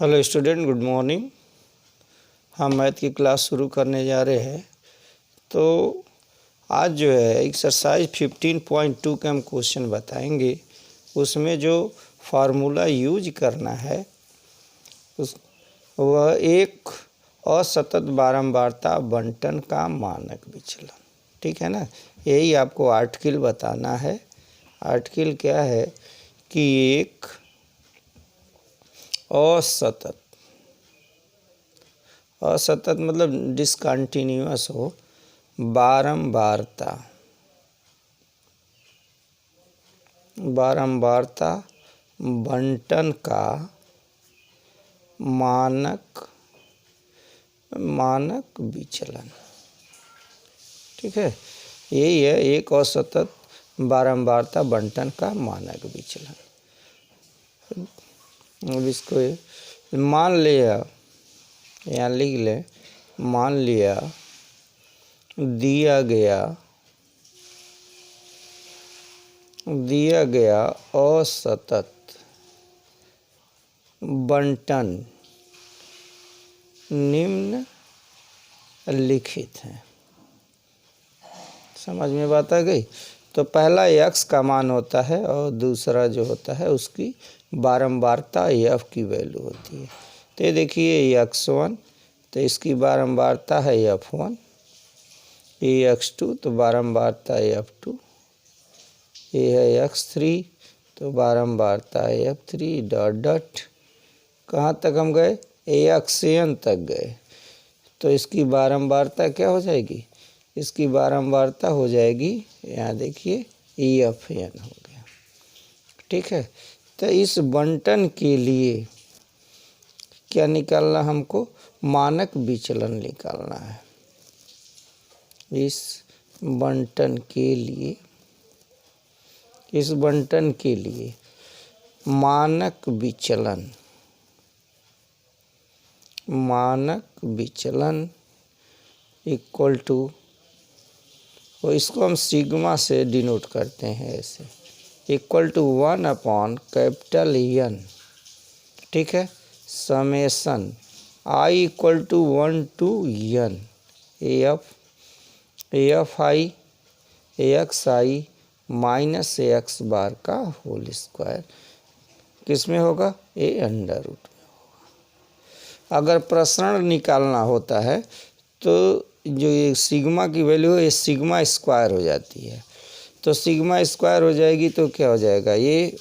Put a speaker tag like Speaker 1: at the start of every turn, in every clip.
Speaker 1: Hello student, good morning. हम math की class शुरू करने जा रहे हैं। तो आज जो है एक्सरसाइज 15.2 के हम क्वेश्चन बताएंगे। उसमें जो फार्मूला यूज करना है वह एक असतत बारंबारता बंटन का मानक विचलन। ठीक है ना, यही आपको आर्टिकल बताना है। आर्टिकल क्या है कि एक असतत मतलब डिसकंटिन्यूअस हो बारंबारता बंटन का मानक विचलन। ठीक है, यही है एक असतत बारंबारता बंटन का मानक विचलन। अब इसको मान लिया, यहाँ लिख ले, मान लिया दिया गया असतत बंटन निम्न लिखित है। समझ में बात आ गई? तो पहला x का मान होता है और दूसरा जो होता है उसकी बारंबारता f की वैल्यू होती है। तो ये देखिए x1, तो इसकी बारंबारता है f1, ये x2 तो बारंबारता है f2, ये है x3 तो बारंबारता है f3 डॉट डॉट। कहाँ तक हम गए? xn तक गए। तो इसकी बारंबारता क्या हो जाएगी? इसकी बारंबारता हो जाएगी, यहाँ देखिए fn हो गया। ठीक है, तो इस बंटन के लिए क्या निकालना? हमको मानक विचलन निकालना है। इस बंटन के लिए मानक विचलन इक्वल टू, और इसको हम सिग्मा से डिनोट करते हैं ऐसे, इक्वल टू 1/N। ठीक है, summation i equal to 1 to n AFI AXI minus AX bar का होल स्क्वायर किस में होगा? ए अंडर रूट में होगा। अगर प्रसरण निकालना होता है तो जो ये सिग्मा की वैल्यू है ये सिग्मा स्क्वायर हो जाती है। तो सिग्मा स्क्वायर हो जाएगी तो क्या हो जाएगा? ये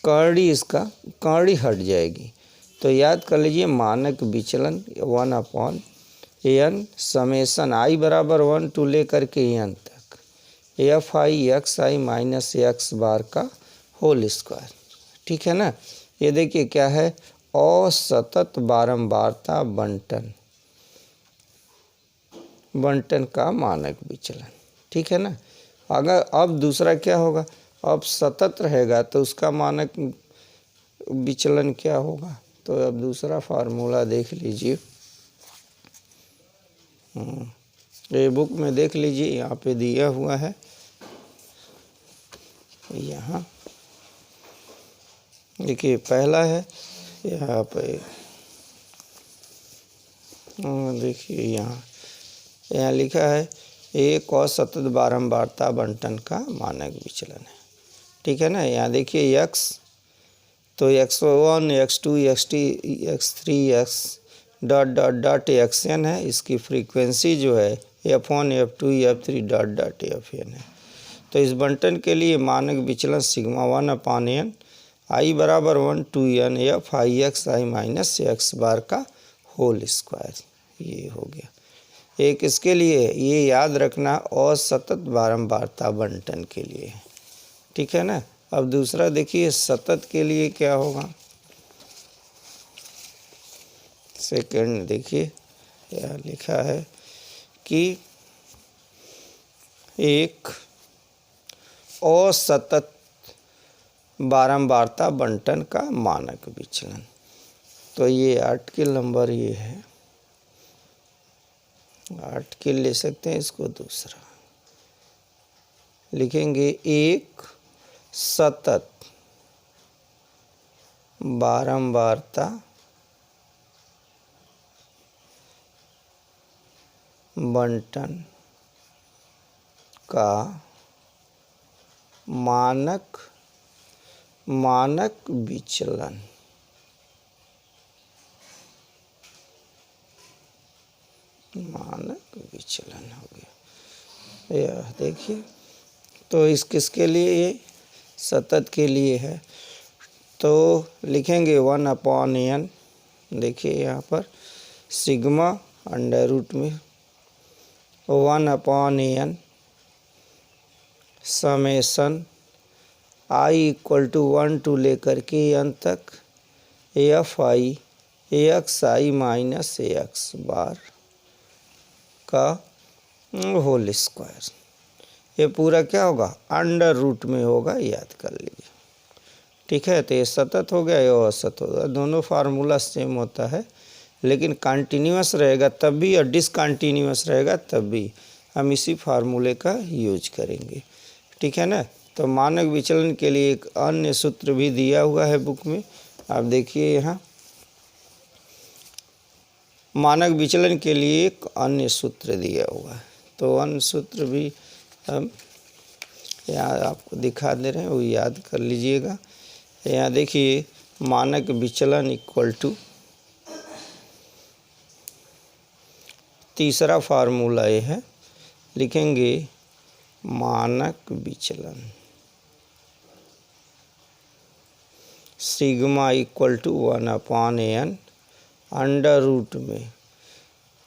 Speaker 1: कर्ड़ी हट जाएगी। तो याद कर लीजिए मानक विचलन 1/n समेसन i बराबर 1 to लेकर के n तक AFI XI minus X bar का होल स्क्वायर। ठीक है ना, ये देखिए क्या है? असतत बारंबारता बंटन का मानक विचलन। ठीक है ना। अगर अब दूसरा क्या होगा? अब सतत रहेगा तो उसका मानक विचलन क्या होगा? तो अब दूसरा फार्मूला देख लीजिए, ये बुक में देख लीजिए, यहाँ पे दिया हुआ है। यहाँ देखिए पहला है, यहाँ पे देखिए यहाँ लिखा है एक असतत बारंबारता बंटन का मानक विचलन है। ठीक है ना, यहाँ देखिए x, तो x1 x2 x3 x dot dot dot xn है। इसकी फ्रीक्वेंसी जो है f1 f2 f3 dot dot fn है। तो इस बंटन के लिए मानक विचलन सिग्मा 1/n i बराबर 1 to n FI XI minus X bar का होल स्क्वायर, ये हो गया। एक इसके लिए ये याद रखना असतत बारंबारता बंटन के लिए। ठीक है ना। अब दूसरा देखिए सतत के लिए क्या होगा? सेकंड देखिए यहाँ लिखा है कि एक असतत बारंबारता बंटन का मानक विचलन। तो ये आर्टिकल नंबर ये है, आर्टिकल ले सकते हैं इसको। दूसरा लिखेंगे एक सतत बारंबारता बंटन का मानक विचलन। मानक विचलन हो गया। यह देखिए, तो इस किसके लिए, ये सतत के लिए है। तो लिखेंगे 1/n। देखिए यहाँ पर सिग्मा अंडर रूट में 1/n समेशन i = 1 to लेकर के n तक fi axi minus ax bar का होल स्क्वायर। ये पूरा क्या होगा, अंडर रूट में होगा, याद कर लीजिए। ठीक है, तो ये सतत हो गया, ये असत होगा। दोनों फार्मूला सेम होता है, लेकिन कंटिन्यूअस रहेगा तब भी और डिसकंटिन्यूअस रहेगा तब भी हम इसी फार्मूले का यूज करेंगे। ठीक है ना। तो मानक विचलन के लिए एक अन्य सूत्र भी दिया हुआ है बुक में, आप देखिए यहाँ मानक विचलन के लिए एक अन्य सूत्र दिया हुआ है। तो अन्य सूत्र भी हम यहाँ आपको दिखा दे रहे हैं, वो याद कर लीजिएगा। यहाँ देखिए मानक विचलन इक्वल टू, तीसरा फार्मूला ये है, लिखेंगे मानक विचलन sigma equal to 1/n under root में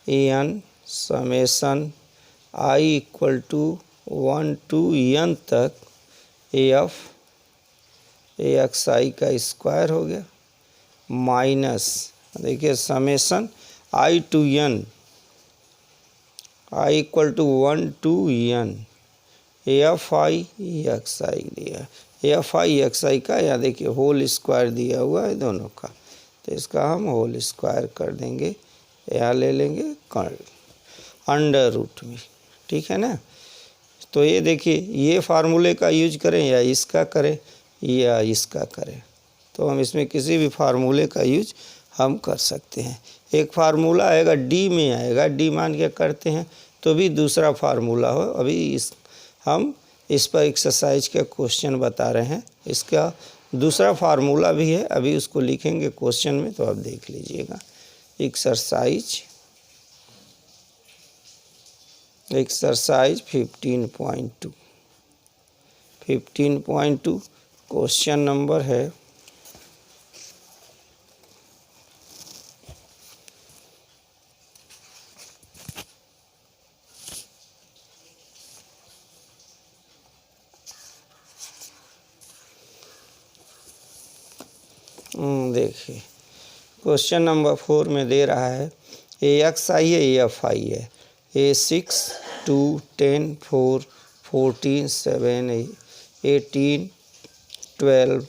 Speaker 1: n summation i = 1 to n तक f axi का स्क्वायर हो गया माइनस, देखिए summation i to n, i = 1 to n fi axi दिया, fi axi का यहाँ देखिए होल स्क्वायर दिया हुआ है दोनों का, तो इसका हम होल स्क्वायर कर देंगे, यहाँ ले लेंगे अंडर रूट में। ठीक है ना। तो ये देखिए, ये फार्मूले का यूज करें या इसका करें या इसका करें, तो हम इसमें किसी भी फार्मूले का यूज हम कर सकते हैं। एक फार्मूला आएगा डी में आएगा, डी मान के करते हैं तो भी दूसरा फार्मूला हो। अभी हम इस पर एक्सरसाइज का क्वेश्चन बता रहे हैं, इसका दूसरा फार्मूला भी है, अभी उसको लिखेंगे क्वेश्चन में, तो आप देख लीजिएगा। एक्सरसाइज 15.2 क्वेश्चन नंबर है देखिए क्वेश्चन नंबर 4 में दे रहा है axi है fi है, ए 6 2 10 4 14 7 18 12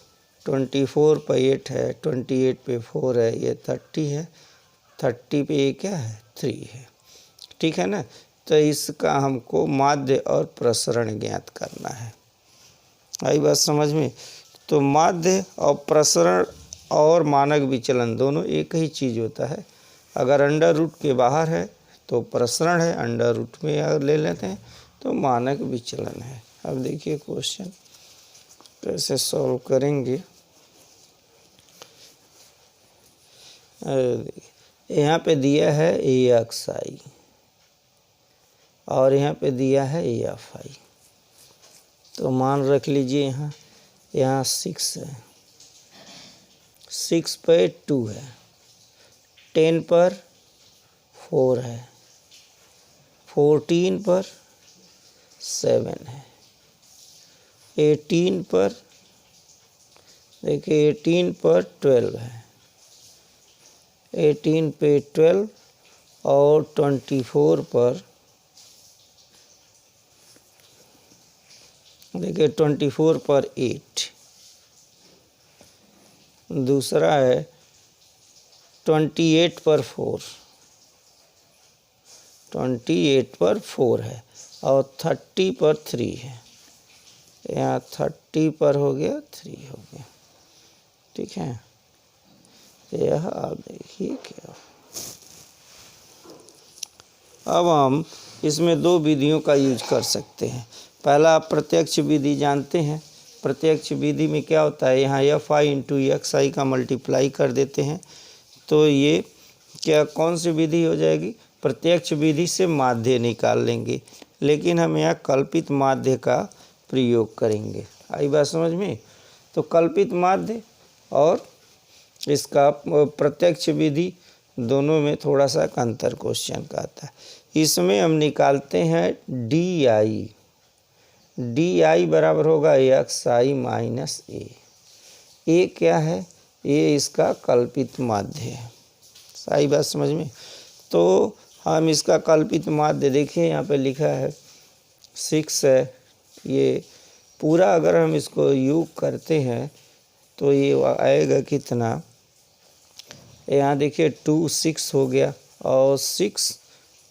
Speaker 1: 24 पे 8 है, 28 पे 4 है, ये 30 है, 30 पे ये क्या है 3 है। ठीक है ना। तो इसका हमको माध्य और प्रसरण ज्ञात करना है। आई बात समझ में। तो माध्य और प्रसरण और मानक विचलन दोनों एक ही चीज़ होता है। अगर अंडर रूट के बाहर है तो प्रसरण है, अंडर रूट में अगर ले लेते हैं तो मानक विचलन है। अब देखिए क्वेश्चन कैसे सॉल्व करेंगे। यहाँ पे दिया है axi और यहाँ पे दिया है fi, तो मान रख लीजिए यहाँ 6 है, 6 पे 2 है, 10 पर 4 है, 14 पर 7 है, 18 पर देखिए 18 पर 12 है, 18 पे 12 और 24 पर देखिए 24 पर 8। दूसरा है 28 पर 4, 28 पर 4 है और 30 पर 3 है, यहाँ 30 पर हो गया 3 हो गया। ठीक है, यह आप देखिए क्या अब हम इसमें दो विधियों का यूज कर सकते हैं। पहला आप प्रत्यक्ष विधि जानते हैं। प्रत्यक्ष विधि में क्या होता है, यहाँ एफ आई इंटू एक्स आई का मल्टीप्लाई कर देते हैं, तो ये क्या कौन सी विधि हो जाएगी, प्रत्यक्ष विधि से माध्य निकाल लेंगे, लेकिन हम यहाँ कल्पित माध्य का प्रयोग करेंगे। आई बात समझ में। तो कल्पित माध्य और इसका प्रत्यक्ष विधि दोनों में थोड़ा सा अंतर क्वेश्चन का आता है। इसमें हम निकालते हैं डी आई, डी आई बराबर होगा एक्स आई माइनस ए क्या है, ए इसका कल्पित माध्य है। सही बात समझ में। तो हम इसका कल्पित माध्य देखिए यहाँ पे लिखा है 6 है, ये पूरा अगर हम इसको योग करते हैं तो ये आएगा कितना, यहाँ देखिए 2 6 हो गया और 6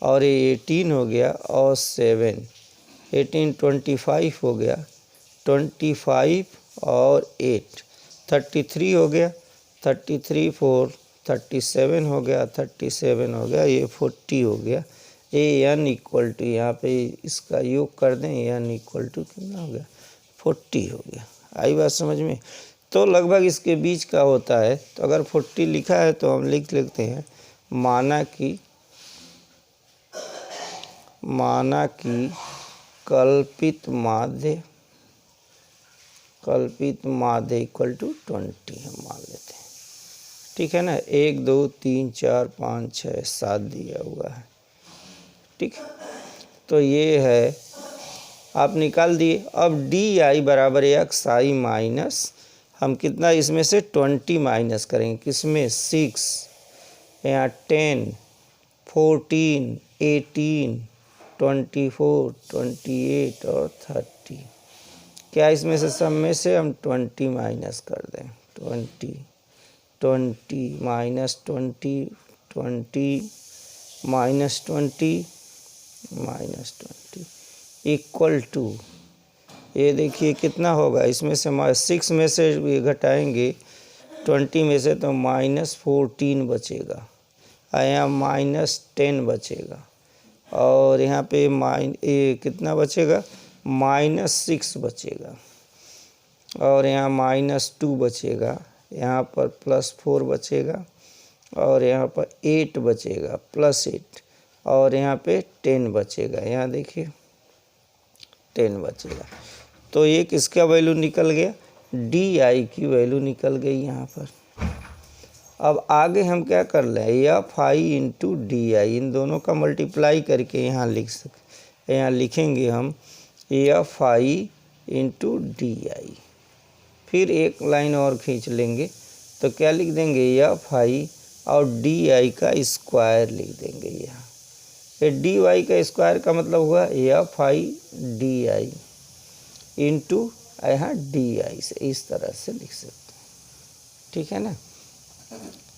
Speaker 1: और ये 18 हो गया और 7 18 25 हो गया, 25 और 8 33 हो गया, 33 4 37 हो गया, 37 हो गया, ये 40 हो गया। ए एन इक्वल टू यहाँ पे इसका योग कर दें, एन इक्वल टू कितना हो गया 40 हो गया। आई बात समझ में। तो लगभग इसके बीच का होता है। तो अगर 40 लिखा है तो हम लिख लेते हैं माना कि कल्पित माध्य इक्वल टू 20 हम मान लेते हैं। ठीक है ना, 1 2 3 4 5 6 7 दिया हुआ है। ठीक, तो ये है आप निकाल दिए। अब डी आई बराबर एक्स आई माइनस, हम कितना इसमें से 20 माइनस करेंगे, किसमें 6, यहाँ 10 14 18 24 28 और 30, क्या इसमें से सब में से हम 20 माइनस कर दें, 20 minus 20 minus 20 minus 20 equal to, ये देखिए कितना होगा, इसमें से 6 में से ये घटाएंगे 20 में से तो -14 बचेगा, यहाँ -10 बचेगा और यहाँ पे ये कितना बचेगा -6 बचेगा और यहाँ -2 बचेगा, यहाँ पर +4 बचेगा और यहाँ पर 8 बचेगा +8 और यहाँ पे 10 बचेगा, यहाँ देखिए 10 बचेगा। तो ये किसका वैल्यू निकल गया, डी आई की वैल्यू निकल गई यहाँ पर। अब आगे हम क्या कर लें, F I into D I, इन दोनों का मल्टीप्लाई करके यहाँ लिख सकते, यहाँ लिखेंगे हम एफ आई इंटू डी आई, फिर एक लाइन और खींच लेंगे तो क्या लिख देंगे, एफ आई और डी आई का स्क्वायर लिख देंगे यहाँ। ये डी वाई का स्क्वायर का मतलब हुआ F I D I into यहाँ डी आई, से इस तरह से लिख सकते हैं। ठीक है ना।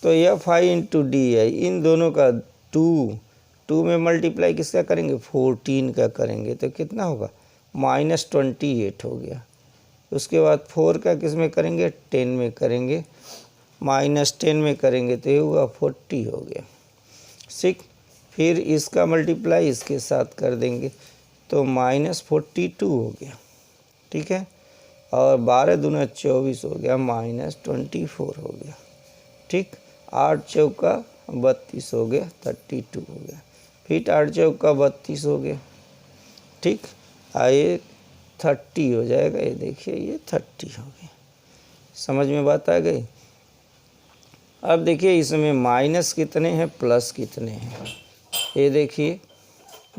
Speaker 1: तो F I into D I, इन दोनों का 2 में मल्टीप्लाई किसका करेंगे, 14 का करेंगे तो कितना होगा -28 हो गया। उसके बाद 4 का किस में करेंगे, 10 में करेंगे, -10 में करेंगे तो ये हुआ 40 हो गया। 6, फिर इसका मल्टीप्लाई इसके साथ कर देंगे तो -42 हो गया। ठीक है, और 12 दूना 24 हो गया, -24 हो गया। ठीक, 8 चौका 32 हो गया, 32 हो गया, फिर 8 चौका 32 हो गया। ठीक, ये 30 हो जाएगा, ये देखिए ये 30 हो गया। समझ में बात आ गई। अब देखिए इसमें माइनस कितने हैं प्लस कितने हैं, ये देखिए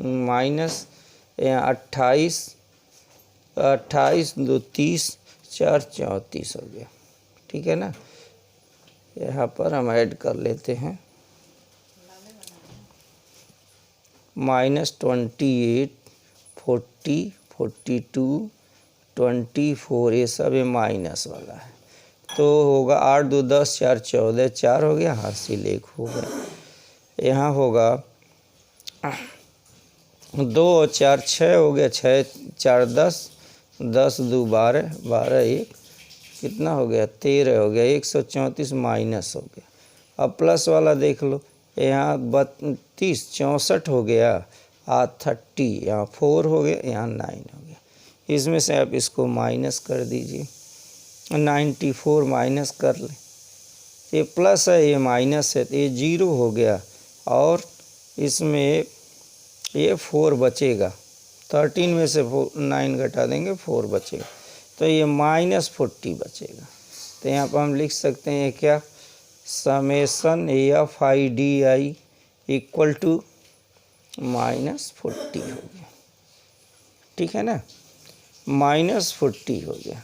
Speaker 1: माइनस 28 2 30 4 34 हो गया। ठीक है ना, यहाँ पर हम ऐड कर लेते हैं -28 40 42 24, ये सब ये माइनस वाला है तो होगा 8 2 10 4 14, 4 हो गया, हासिल 1 हो गया। यहाँ होगा 2 और 4 6 हो गया, 6 4 10 10 2 12 12 1 कितना हो गया 13 हो गया, 134 माइनस हो गया। अब प्लस वाला देख लो, यहाँ 32 64 हो गया, 30 यहाँ 4 हो गया, यहाँ 9 हो गया। इसमें से आप इसको माइनस कर दीजिए, 94 माइनस कर लें, ये प्लस है ये माइनस है तो ये 0 हो गया, और इसमें ये 4 बचेगा, 13 में से 9 घटा देंगे 4 बचेगा, तो ये -40 बचेगा। तो यहाँ पर हम लिख सकते हैं क्या, समेसन FIDI इक्वल टू -40 हो गया, ठीक है ना, -40 हो गया।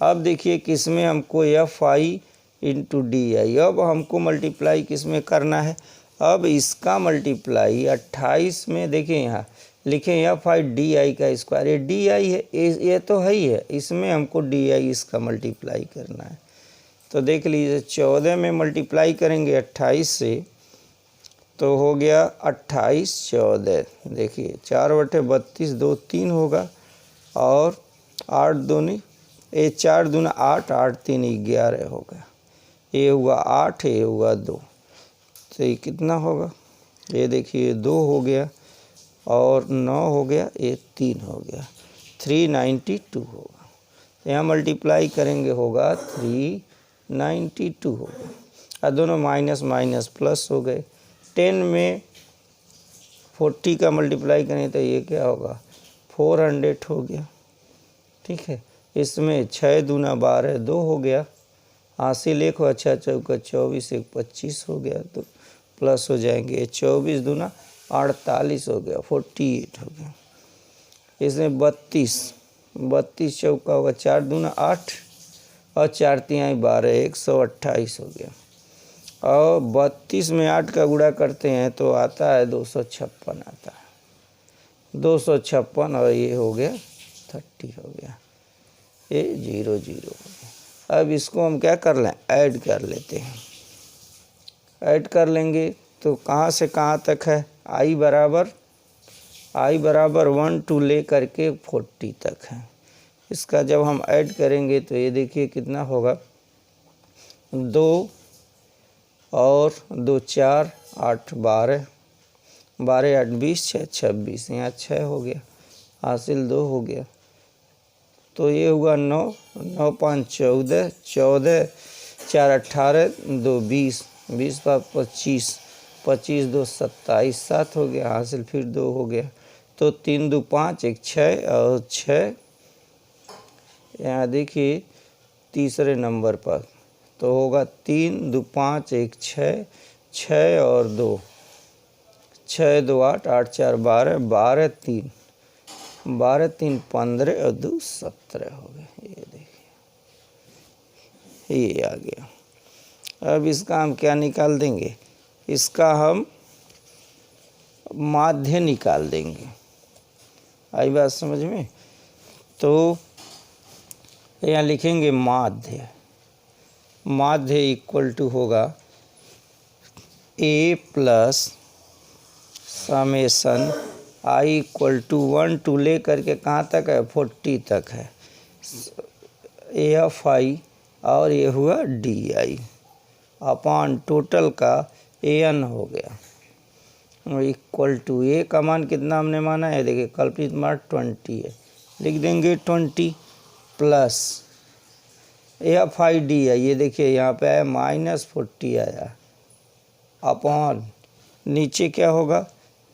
Speaker 1: अब देखिए किसमें हमको FI इंटू DI, अब हमको मल्टीप्लाई किस में करना है, अब इसका मल्टीप्लाई 28 में, देखिए यहाँ लिखें FIDI का स्क्वायर, ये DI है, ये तो है ही है, इसमें हमको DI इसका मल्टीप्लाई करना है। तो देख लीजिए 14 में मल्टीप्लाई करेंगे 28 से, तो हो गया 28 14, देखिए 4/32 2 3 होगा, और 8 दूनी 4 दूना 8, 8 3 11 होगा, ये हुआ 8, ये हुआ 2, तो ये कितना होगा, ये देखिए 2 हो गया, और 9 हो गया, ये 3 हो गया, 392 होगा। तो यहाँ मल्टीप्लाई करेंगे होगा 392 होगा, और दोनों माइनस माइनस प्लस हो गए। 10 में 40 का मल्टीप्लाई करें तो ये क्या होगा, 400 हो गया, ठीक है। इसमें 6 दूना 12 2 हो गया, हासिल 1 हो, अच्छा चौका 24 1 25 हो गया, तो प्लस हो जाएंगे, 24 दूना 48 हो गया, 48 हो गया। इसमें 32 चौका होगा, 4 दूना 8 और 4 तिहाई 12, 128 हो गया, और 32 में 8 का गुणा करते हैं तो आता है 256 आता है, 256, और ये हो गया 30 हो गया, ये 0 0 हो गया। अब इसको हम क्या कर लें, ऐड कर लेते हैं, ऐड कर लेंगे तो कहाँ से कहाँ तक है, I बराबर 1 to ले करके 40 तक है। इसका जब हम ऐड करेंगे तो ये देखिए कितना होगा, 2 और 2 4 8 12 12 8 20 6 26, यहाँ 6 हो गया, हासिल 2 हो गया, तो ये हुआ 9 9 5 14 14 4 18 2 20 20 5 25 25 2 27 7 हो गया, हासिल फिर 2 हो गया, तो 3 2 5 1 6 और 6, यहाँ देखिए तीसरे नंबर पर, तो होगा 3 2 5 1 6 6 और 2 6 2 8 8 4 12 12 3 12 3 15 और 2 17 हो गए, ये देखिए ये आ गया। अब इसका हम क्या निकाल देंगे, इसका हम माध्य निकाल देंगे, आई बात समझ में। तो यहाँ लिखेंगे माध्य, माध्य इक्वल टू होगा A plus summation I equal to 1 to ले करके कहाँ तक है, 40 तक है, FI, और ये हुआ DI अपॉन टोटल का AN हो गया, इक्वल टू A का मान कितना हमने माना है, देखिए कल्पित मान 20 है, लिख देंगे 20 प्लस FIDI, ये देखिए यहाँ पे आया -40 आया, अपॉन नीचे क्या होगा,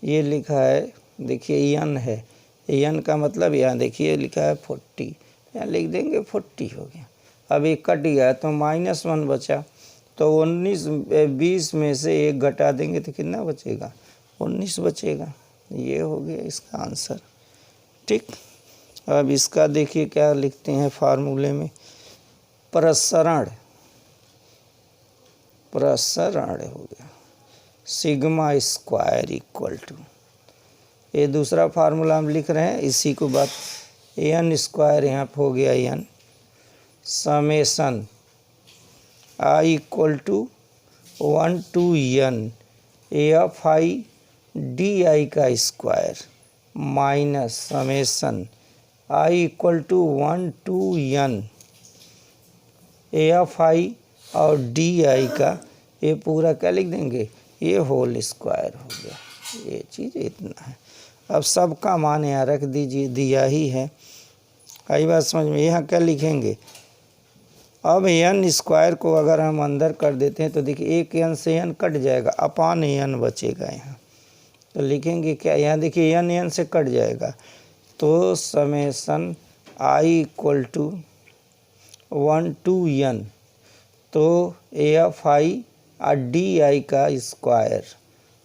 Speaker 1: ये लिखा है देखिए n है, n का मतलब यहाँ देखिए लिखा है 40, यहाँ लिख देंगे 40 हो गया। अब ये कट गया तो -1 बचा, तो 20 में से 1 घटा देंगे तो कितना बचेगा, 19 बचेगा, ये हो गया इसका आंसर, ठीक। अब इसका देखिए क्या लिखते हैं फार्मूले में, प्रसरण हो गया सिग्मा स्क्वायर इक्वल टू, ये दूसरा फार्मूला हम लिख रहे हैं, इसी को बात n स्क्वायर यहाँ पर हो गया n, summation I equal to 1 to n FIDI का square minus summation I equal to 1 to n FI और DI का, ये पूरा क्या लिख देंगे, ये होल स्क्वायर हो गया, ये चीज़ इतना है। अब सबका मान यहाँ रख दीजिए, दिया ही है। आई बात समझ में। यहाँ क्या लिखेंगे, अब n स्क्वायर को अगर हम अंदर कर देते हैं तो देखिए एक n से n कट जाएगा, अपान n बचेगा यहाँ। तो लिखेंगे क्या, यहाँ देखिए n से कट जाएगा, तो summation i equal to 1 to n, तो AFI और DI का स्क्वायर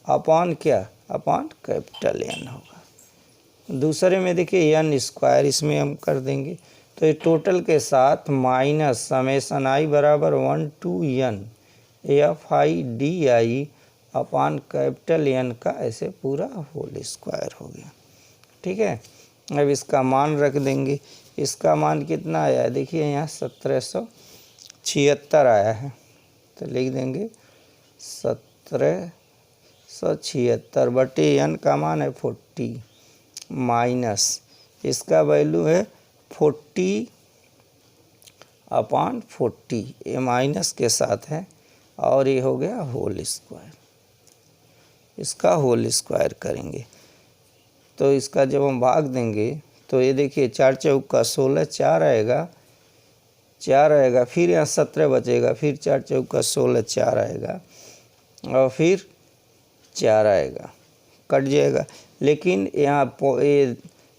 Speaker 1: अपान क्या, अपान कैपिटल N होगा। दूसरे में देखिए n स्क्वायर, इसमें हम कर देंगे तो ये टोटल के साथ माइनस समेसन i बराबर 1 to n AFI DI upon capital N का ऐसे पूरा होल स्क्वायर हो गया। ठीक है, अब इसका मान रख देंगे। इसका मान कितना आया है, देखिए यहाँ 1776 आया है, तो लिख देंगे 1776 बटे n का मान है 40 माइनस इसका वैल्यू है 40 अपान 40, ये माइनस के साथ है और ये हो गया होल स्क्वायर। इसका होल स्क्वायर करेंगे तो इसका जब हम भाग देंगे तो ये देखिए 4 चौका 16, 4 आएगा, 4 आएगा, फिर यहाँ 17 बचेगा, फिर 4 चौका 16, 4 आएगा और फिर 4 आएगा, कट जाएगा। लेकिन यहाँ ये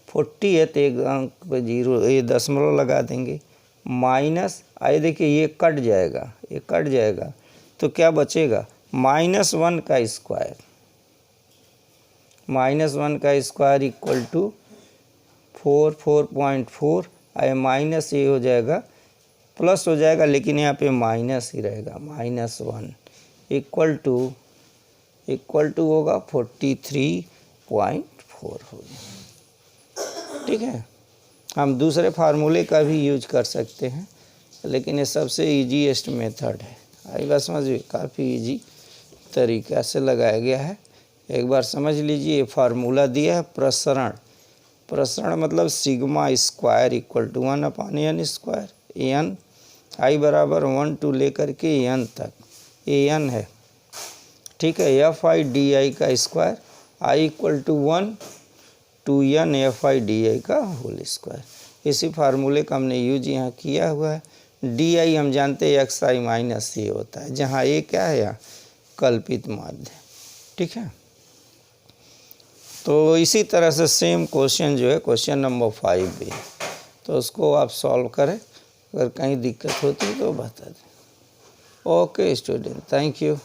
Speaker 1: 40 है तो एक अंक पे 0, ये दशमलव लगा देंगे, माइनस आए देखिए ये कट जाएगा, ये कट जाएगा तो क्या बचेगा, -1 का स्क्वायर, -1 का स्क्वायर इक्वल टू 4.4 आए, माइनस ये हो जाएगा, प्लस हो जाएगा लेकिन यहाँ पे माइनस ही रहेगा, -1 इक्वल टू होगा 43.4 होगा। ठीक है, हम दूसरे फार्मूले का भी यूज कर सकते हैं लेकिन ये सबसे ईजीएस्ट मेथड है। आई बात समझिए, काफ़ी इजी तरीक़ा से लगाया गया है। एक बार समझ लीजिए, ये फार्मूला दिया है प्रसरण, प्रसरण मतलब sigma square equal to 1 upon n square, n i बराबर 1 to लेकर के n तक, ये n है। ठीक है, FI DI का square, i equal to 1 to n FI DI का होल स्क्वायर। इसी फार्मूले का हमने यूज यहाँ किया हुआ है। DI हम जानते हैं XI माइनस C होता है, जहाँ A क्या है, यहाँ कल्पित माध्य। ठीक है, तो इसी तरह से सेम क्वेश्चन जो है क्वेश्चन नंबर 5 भी, तो उसको आप सॉल्व करें, अगर कहीं दिक्कत होती है तो बता दें। Okay student, thank you.